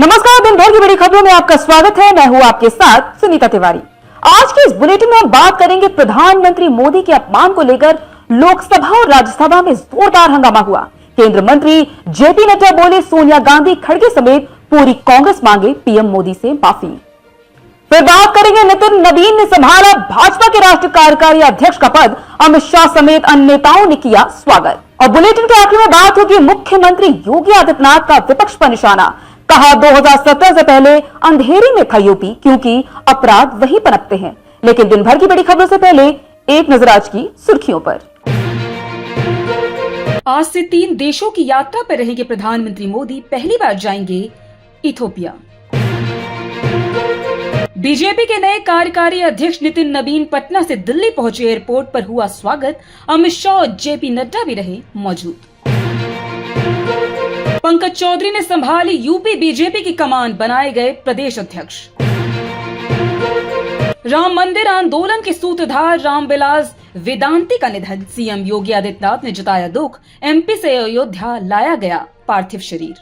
नमस्कार, दिन भर की बड़ी खबरों में आपका स्वागत है। मैं हूं आपके साथ सुनीता तिवारी। आज के इस बुलेटिन में हम बात करेंगे प्रधानमंत्री मोदी के अपमान को लेकर लोकसभा और राज्यसभा में जोरदार हंगामा हुआ। केंद्र मंत्री जेपी नड्डा बोले सोनिया गांधी, खड़गे समेत पूरी कांग्रेस मांगे पीएम मोदी से माफी। फिर बात करेंगे नितिन नवीन ने संभाला भाजपा के राष्ट्रीय कार्यकारी अध्यक्ष का पद, अमित शाह समेत अन्य नेताओं ने किया स्वागत। और बुलेटिन के आखिर में बात होगी मुख्यमंत्री योगी आदित्यनाथ का विपक्ष पर निशाना। कहा 2017 से पहले अंधेरे में था यूपी, क्योंकि अपराध वहीं पनपते हैं। लेकिन दिन भर की बड़ी खबरों से पहले एक नजर आज की सुर्खियों पर। आज से 3 देशों की यात्रा पर रहेंगे प्रधानमंत्री मोदी। पहली बार जाएंगे इथोपिया। बीजेपी के नए कार्यकारी अध्यक्ष नितिन नवीन पटना से दिल्ली पहुंचे। एयरपोर्ट पर हुआ स्वागत। अमित शाह और जेपी नड्डा भी रहे मौजूद। पंकज चौधरी ने संभाली यूपी बीजेपी की कमान, बनाए गए प्रदेश अध्यक्ष। राम मंदिर आंदोलन के सूत्रधार रामविलास वेदांती का निधन। सीएम योगी आदित्यनाथ ने जताया दुख। एमपी से अयोध्या लाया गया पार्थिव शरीर।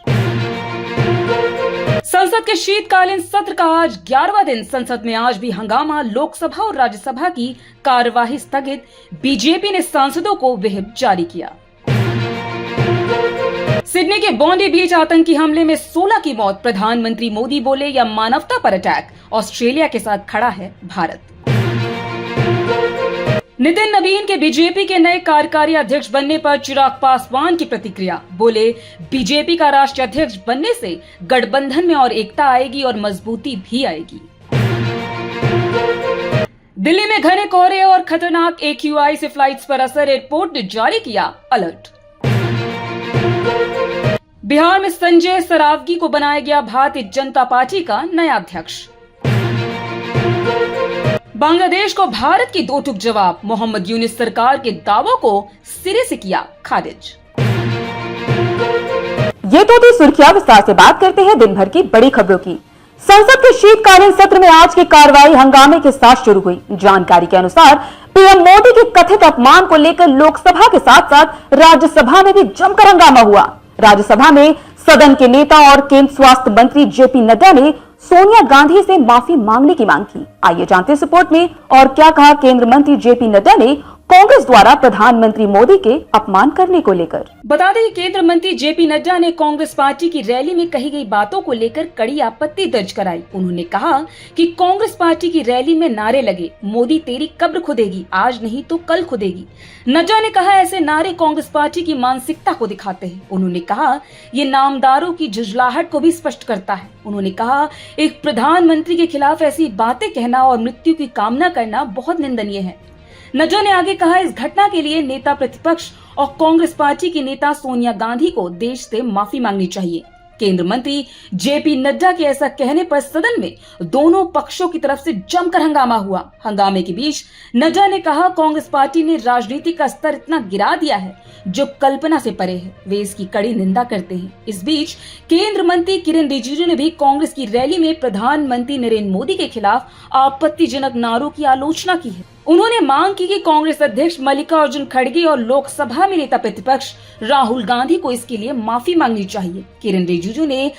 संसद के शीतकालीन सत्र का आज 11वां दिन। संसद में आज भी हंगामा। लोकसभा और राज्यसभा की कार्यवाही स्थगित। बीजेपी ने सांसदों को व्हिप जारी किया। सिडनी के बॉन्डी बीच आतंकी हमले में 16 की मौत। प्रधानमंत्री मोदी बोले यह मानवता पर अटैक। ऑस्ट्रेलिया के साथ खड़ा है भारत। नितिन नवीन के बीजेपी के नए कार्यकारी अध्यक्ष बनने पर चिराग पासवान की प्रतिक्रिया। बोले बीजेपी का राष्ट्रीय अध्यक्ष बनने से गठबंधन में और एकता आएगी और मजबूती भी आएगी। दिल्ली में घने कोहरे और खतरनाक AQI से फ्लाइट्स पर असर। एयरपोर्ट ने जारी किया अलर्ट। बिहार में संजय सरावगी को बनाया गया भारतीय जनता पार्टी का नया अध्यक्ष। बांग्लादेश को भारत की दो टूक जवाब। मोहम्मद यूनिस सरकार के दावों को सिरे से किया खारिज। ये तो थी सुर्खियां। विस्तार से बात करते हैं दिन भर की बड़ी खबरों की। संसद के शीतकालीन सत्र में आज की कार्रवाई हंगामे के साथ शुरू हुई। जानकारी के अनुसार पीएम मोदी के कथित अपमान को लेकर लोकसभा के साथ साथ राज्यसभा में भी जमकर हंगामा हुआ। राज्यसभा में सदन के नेता और केंद्रीय स्वास्थ्य मंत्री जेपी नड्डा ने सोनिया गांधी से माफी मांगने की मांग की। आइए जानते हैं इस रिपोर्ट में और क्या कहा केंद्रीय मंत्री जेपी नड्डा ने कांग्रेस द्वारा प्रधानमंत्री मोदी के अपमान करने को लेकर। बता दें केंद्रीय मंत्री जेपी नड्डा ने कांग्रेस पार्टी की रैली में कही गई बातों को लेकर कड़ी आपत्ति दर्ज कराई। उन्होंने कहा कि कांग्रेस पार्टी की रैली में नारे लगे, मोदी तेरी कब्र खुदेगी, आज नहीं तो कल खुदेगी। नड्डा ने कहा ऐसे नारे कांग्रेस पार्टी की मानसिकता को दिखाते हैं। उन्होंने कहा ये नामदारों की झुंझलाहट को भी स्पष्ट करता है। उन्होंने कहा एक प्रधानमंत्री के खिलाफ ऐसी बातें कहना और मृत्यु की कामना करना बहुत निंदनीय है। नड्डा ने आगे कहा इस घटना के लिए नेता प्रतिपक्ष और कांग्रेस पार्टी की नेता सोनिया गांधी को देश से माफी मांगनी चाहिए। केंद्रीय मंत्री जेपी नड्डा के ऐसा कहने पर सदन में दोनों पक्षों की तरफ से जमकर हंगामा हुआ। हंगामे के बीच नड्डा ने कहा कांग्रेस पार्टी ने राजनीति का स्तर इतना गिरा दिया है जो कल्पना से परे है। वे इसकी कड़ी निंदा करते हैं। इस बीच केंद्रीय मंत्री किरेन रिजिजू ने भी कांग्रेस की रैली में प्रधानमंत्री नरेंद्र मोदी के खिलाफ आपत्तिजनक नारों की आलोचना की है। उन्होंने मांग की कि कांग्रेस अध्यक्ष मल्लिकार्जुन खड़गे और लोकसभा में नेता प्रतिपक्ष राहुल गांधी को इसके लिए माफी मांगनी चाहिए। किरेन रिजिजू ने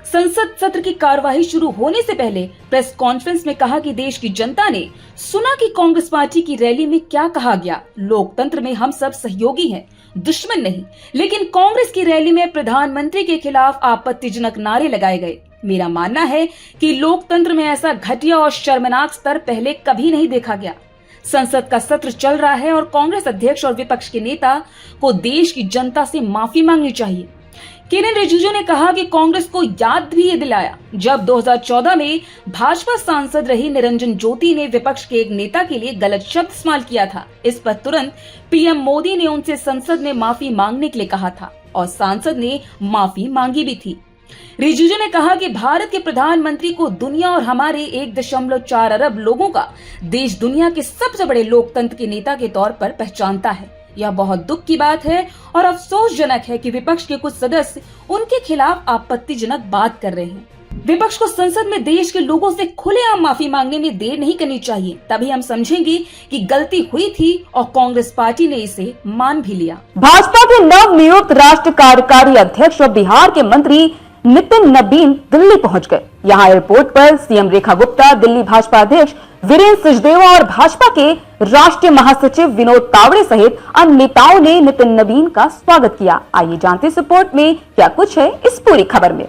संसद सत्र की कार्यवाही शुरू होने से पहले प्रेस कॉन्फ्रेंस में कहा कि देश की जनता ने सुना कि कांग्रेस पार्टी की रैली में क्या कहा गया। लोकतंत्र में हम सब सहयोगी हैं, दुश्मन नहीं। लेकिन कांग्रेस की रैली में प्रधानमंत्री के खिलाफ आपत्तिजनक नारे लगाए गए। मेरा मानना है कि लोकतंत्र में ऐसा घटिया और शर्मनाक स्तर पहले कभी नहीं देखा गया। संसद का सत्र चल रहा है और कांग्रेस अध्यक्ष और विपक्ष के नेता को देश की जनता से माफी मांगनी चाहिए। किरेन रिजिजू ने कहा कि कांग्रेस को याद भी ये दिलाया जब 2014 में भाजपा सांसद रही निरंजन ज्योति ने विपक्ष के एक नेता के लिए गलत शब्द इस्तेमाल किया था। इस पर तुरंत पीएम मोदी ने उनसे संसद में माफी मांगने के लिए कहा था और सांसद ने माफी मांगी भी थी। रिजिजू ने कहा कि भारत के प्रधानमंत्री को दुनिया और हमारे 1.4 अरब लोगों का देश दुनिया के सबसे बड़े लोकतंत्र के नेता के तौर पर पहचानता है। यह बहुत दुख की बात है और अफसोसजनक है कि विपक्ष के कुछ सदस्य उनके खिलाफ आपत्तिजनक बात कर रहे हैं। विपक्ष को संसद में देश के लोगों से खुलेआम माफी मांगने में देर नहीं करनी चाहिए, तभी हम समझेंगे कि गलती हुई थी और कांग्रेस पार्टी ने इसे मान भी लिया। भाजपा के नव नियुक्त राष्ट्रीय कार्यकारी अध्यक्ष और बिहार के मंत्री नितिन नबीन दिल्ली पहुंच गए। यहां एयरपोर्ट पर सीएम रेखा गुप्ता, दिल्ली भाजपा अध्यक्ष वीरेंद्र सचदेवा और भाजपा के राष्ट्रीय महासचिव विनोद तावड़े सहित अन्य नेताओं ने नितिन नबीन का स्वागत किया। आइए जानते इस रिपोर्ट में क्या कुछ है इस पूरी खबर में।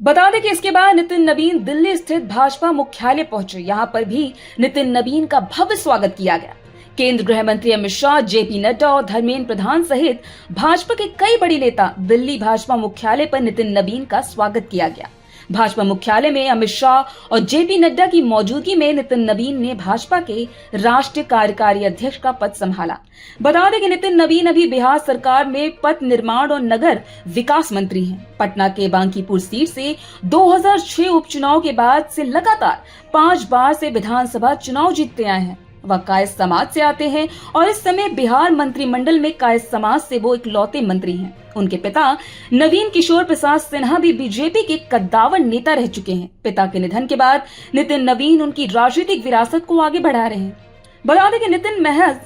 बता दें कि इसके बाद नितिन नबीन दिल्ली स्थित भाजपा मुख्यालय पहुंचे। यहां पर भी नितिन नबीन का भव्य स्वागत किया गया। केंद्रीय गृह मंत्री अमित शाह, जेपी नड्डा और धर्मेंद्र प्रधान सहित भाजपा के कई बड़े नेता दिल्ली भाजपा मुख्यालय पर नितिन नबीन का स्वागत किया गया। भाजपा मुख्यालय में अमित शाह और जेपी नड्डा की मौजूदगी में नितिन नबीन ने भाजपा के राष्ट्रीय कार्यकारी अध्यक्ष का पद संभाला। बता दें कि नितिन नबीन अभी बिहार सरकार में पथ निर्माण और नगर विकास मंत्री हैं। पटना के बांकीपुर सीट से 2006 उपचुनाव के बाद से लगातार 5 बार से विधानसभा चुनाव जीतते आए हैं। वह कायस्थ समाज से आते हैं और इस समय बिहार मंत्रिमंडल में कायस्थ समाज से वो इकलौते मंत्री हैं। उनके पिता नवीन किशोर प्रसाद सिन्हा भी बीजेपी के कद्दावर नेता रह चुके हैं। पिता के निधन के बाद नितिन नबीन उनकी राजनीतिक विरासत को आगे बढ़ा रहे हैं। बता दें कि नितिन महज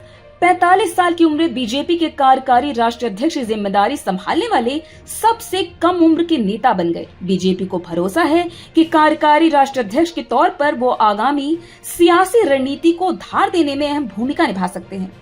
45 साल की उम्र बीजेपी के कार्यकारी राष्ट्रीय अध्यक्ष की जिम्मेदारी संभालने वाले सबसे कम उम्र के नेता बन गए। बीजेपी को भरोसा है कि कार्यकारी राष्ट्रीय अध्यक्ष के तौर पर वो आगामी सियासी रणनीति को धार देने में अहम भूमिका निभा सकते हैं।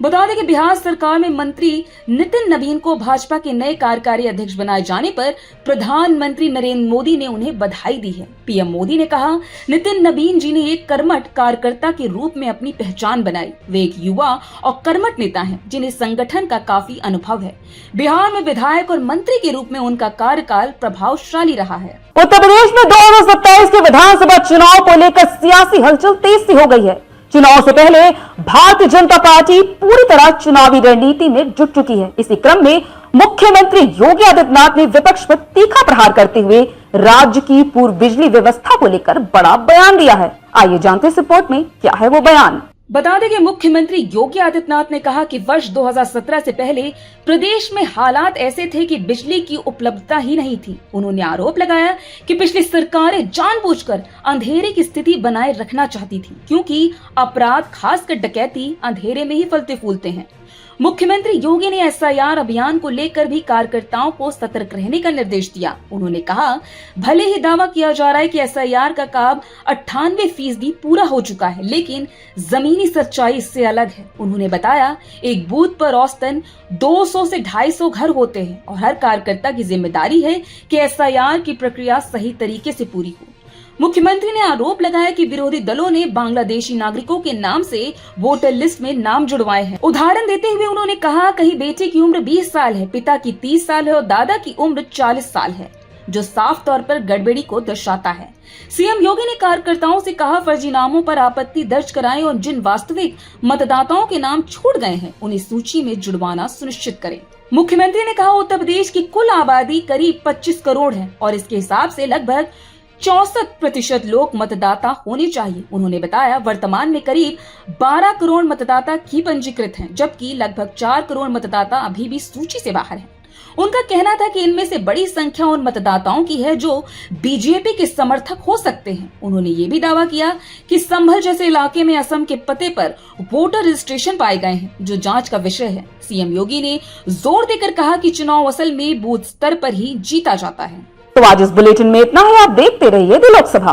बता दें कि बिहार सरकार में मंत्री नितिन नबीन को भाजपा के नए कार्यकारी अध्यक्ष बनाए जाने पर प्रधानमंत्री नरेंद्र मोदी ने उन्हें बधाई दी है। पीएम मोदी ने कहा, नितिन नबीन जी ने एक कर्मठ कार्यकर्ता के रूप में अपनी पहचान बनाई। वे एक युवा और कर्मठ नेता हैं जिन्हें संगठन का काफी अनुभव है। बिहार में विधायक और मंत्री के रूप में उनका कार्यकाल प्रभावशाली रहा है। उत्तर प्रदेश में 2027 के विधानसभा चुनाव को लेकर सियासी हलचल तेज सी हो गई है। चुनाव से पहले भारतीय जनता पार्टी पूरी तरह चुनावी रणनीति में जुट चुकी है। इसी क्रम में मुख्यमंत्री योगी आदित्यनाथ ने विपक्ष पर तीखा प्रहार करते हुए राज्य की पूर्व बिजली व्यवस्था को लेकर बड़ा बयान दिया है। आइए जानते हैं इस रिपोर्ट में क्या है वो बयान। बता दें कि मुख्यमंत्री योगी आदित्यनाथ ने कहा कि वर्ष 2017 से पहले प्रदेश में हालात ऐसे थे कि बिजली की उपलब्धता ही नहीं थी। उन्होंने आरोप लगाया कि पिछली सरकारें जानबूझकर अंधेरे की स्थिति बनाए रखना चाहती थी, क्योंकि अपराध खासकर डकैती अंधेरे में ही फलते फूलते हैं। मुख्यमंत्री योगी ने एसआईआर अभियान को लेकर भी कार्यकर्ताओं को सतर्क रहने का निर्देश दिया। उन्होंने कहा, भले ही दावा किया जा रहा है कि एसआईआर का काम 98% पूरा हो चुका है, लेकिन जमीनी सच्चाई इससे अलग है। उन्होंने बताया, एक बूथ पर औसतन 200 से 250 घर होते हैं और हर कार्यकर्ता की जिम्मेदारी है कि एसआईआर की प्रक्रिया सही तरीके से पूरी हो। मुख्यमंत्री ने आरोप लगाया कि विरोधी दलों ने बांग्लादेशी नागरिकों के नाम से वोटर लिस्ट में नाम जुड़वाए हैं। उदाहरण देते हुए उन्होंने कहा, कहीं बेटे की उम्र 20 साल है, पिता की 30 साल है और दादा की उम्र 40 साल है, जो साफ तौर पर गड़बड़ी को दर्शाता है। सीएम योगी ने कार्यकर्ताओं से कहा, फर्जी नामों पर आपत्ति दर्ज कराएं और जिन वास्तविक मतदाताओं के नाम छूट गए हैं उन्हें सूची में जुड़वाना सुनिश्चित करें। मुख्यमंत्री ने कहा, उत्तर प्रदेश की कुल आबादी करीब 25 करोड़ है और इसके हिसाब से लगभग 64% लोग मतदाता होने चाहिए। उन्होंने बताया, वर्तमान में करीब 12 करोड़ मतदाता ही पंजीकृत हैं, जबकि लगभग 4 करोड़ मतदाता अभी भी सूची से बाहर हैं। उनका कहना था कि इनमें से बड़ी संख्या उन मतदाताओं की है जो बीजेपी के समर्थक हो सकते हैं। उन्होंने ये भी दावा किया कि संभल जैसे इलाके में असम के पते पर वोटर रजिस्ट्रेशन पाए गए हैं, जो जांच का विषय है। सीएम योगी ने जोर देकर कहा कि चुनाव असल में बूथ स्तर पर ही जीता जाता है। तो आज इस बुलेटिन में इतना ही। आप देखते रहिए द लोकसभा।